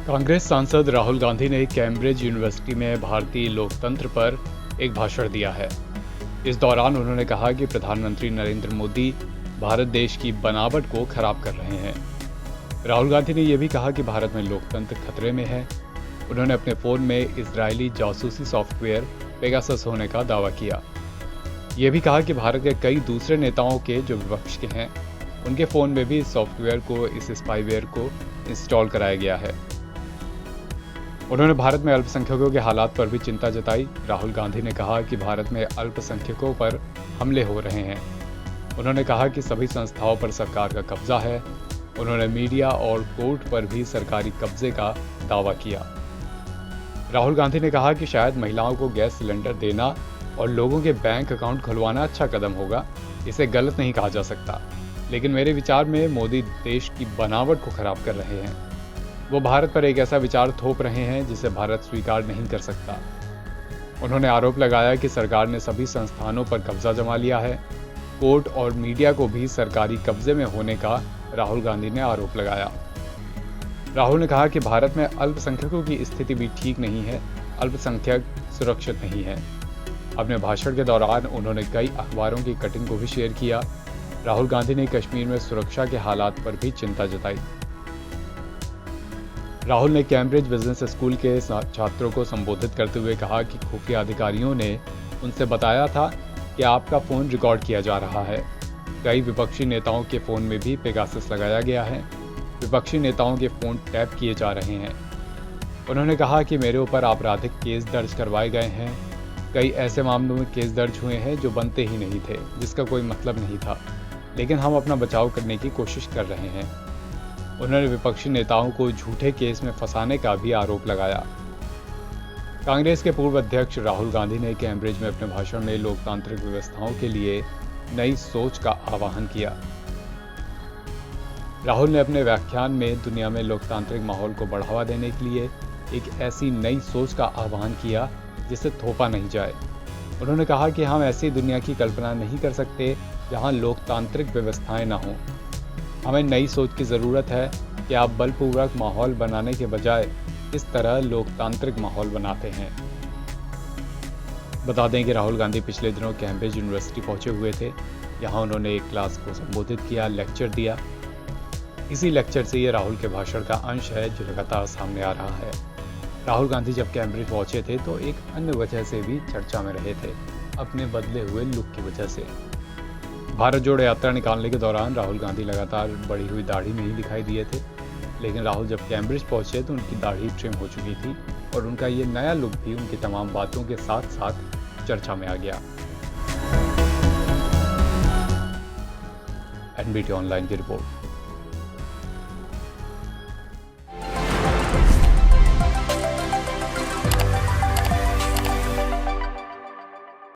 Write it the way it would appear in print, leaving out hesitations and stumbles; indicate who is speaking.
Speaker 1: कांग्रेस सांसद राहुल गांधी ने Cambridge university में भारतीय लोकतंत्र पर एक भाषण दिया है। इस दौरान उन्होंने कहा कि प्रधानमंत्री नरेंद्र मोदी भारत देश की बनावट को खराब कर रहे हैं। राहुल गांधी ने यह भी कहा कि भारत में लोकतंत्र खतरे में है। उन्होंने अपने फोन में इजरायली जासूसी सॉफ्टवेयर पेगासस होने का दावा किया। यह भी कहा कि भारत के कई दूसरे नेताओं के जो विपक्ष के हैं, उनके फ़ोन में भी इस सॉफ्टवेयर को, इस स्पाईवेयर को इंस्टॉल कराया गया है। उन्होंने भारत में अल्पसंख्यकों के हालात पर भी चिंता जताई। राहुल गांधी ने कहा कि भारत में अल्पसंख्यकों पर हमले हो रहे हैं। उन्होंने कहा कि सभी संस्थाओं पर सरकार का कब्जा है। उन्होंने मीडिया और कोर्ट पर भी सरकारी कब्जे का दावा किया। राहुल गांधी ने कहा कि शायद महिलाओं को गैस सिलेंडर देना और लोगों के बैंक अकाउंट खुलवाना अच्छा कदम होगा, इसे गलत नहीं कहा जा सकता, लेकिन मेरे विचार में मोदी देश की बनावट को खराब कर रहे हैं। वो भारत पर एक ऐसा विचार थोप रहे हैं जिसे भारत स्वीकार नहीं कर सकता। उन्होंने आरोप लगाया कि सरकार ने सभी संस्थानों पर कब्जा जमा लिया है। कोर्ट और मीडिया को भी सरकारी कब्जे में होने का राहुल गांधी ने आरोप लगाया। राहुल ने कहा कि भारत में अल्पसंख्यकों की स्थिति भी ठीक नहीं है, अल्पसंख्यक सुरक्षित नहीं है। अपने भाषण के दौरान उन्होंने कई अखबारों की कटिंग को भी शेयर किया। राहुल गांधी ने कश्मीर में सुरक्षा के हालात पर भी चिंता जताई। राहुल ने कैम्ब्रिज बिजनेस स्कूल के छात्रों को संबोधित करते हुए कहा कि खुफिया अधिकारियों ने उनसे बताया था कि आपका फ़ोन रिकॉर्ड किया जा रहा है। कई विपक्षी नेताओं के फ़ोन में भी पेगासस लगाया गया है। विपक्षी नेताओं के फ़ोन टैप किए जा रहे हैं। उन्होंने कहा कि मेरे ऊपर आपराधिक केस दर्ज करवाए गए हैं। कई ऐसे मामलों में केस दर्ज हुए हैं जो बनते ही नहीं थे, जिसका कोई मतलब नहीं था, लेकिन हम अपना बचाव करने की कोशिश कर रहे हैं। उन्होंने विपक्षी नेताओं को झूठे केस में फंसाने का भी आरोप लगाया। कांग्रेस के पूर्व अध्यक्ष राहुल गांधी ने कैम्ब्रिज में अपने भाषण में लोकतांत्रिक व्यवस्थाओं के लिए नई सोच का आह्वान किया। राहुल ने अपने व्याख्यान में दुनिया में लोकतांत्रिक माहौल को बढ़ावा देने के लिए एक ऐसी नई सोच का आह्वान किया जिसे थोपा नहीं जाए। उन्होंने कहा कि हम ऐसी दुनिया की कल्पना नहीं कर सकते जहां लोकतांत्रिक व्यवस्थाएं ना हों। हमें नई सोच की ज़रूरत है कि आप बलपूर्वक माहौल बनाने के बजाय इस तरह लोकतांत्रिक माहौल बनाते हैं। बता दें कि राहुल गांधी पिछले दिनों कैम्ब्रिज यूनिवर्सिटी पहुंचे हुए थे। यहां उन्होंने एक क्लास को संबोधित किया, लेक्चर दिया। इसी लेक्चर से ये राहुल के भाषण का अंश है जो लगातार सामने आ रहा है। राहुल गांधी जब कैम्ब्रिज पहुंचे थे तो एक अन्य वजह से भी चर्चा में रहे थे, अपने बदले हुए लुक की वजह से। भारत जोड़ो यात्रा निकालने के दौरान राहुल गांधी लगातार बढ़ी हुई दाढ़ी में ही दिखाई दिए थे, लेकिन राहुल जब कैम्ब्रिज पहुंचे तो उनकी दाढ़ी ट्रिम हो चुकी थी और उनका ये नया लुक भी उनकी तमाम बातों के साथ साथ चर्चा में आ गया। एनबीटी ऑनलाइन की रिपोर्ट।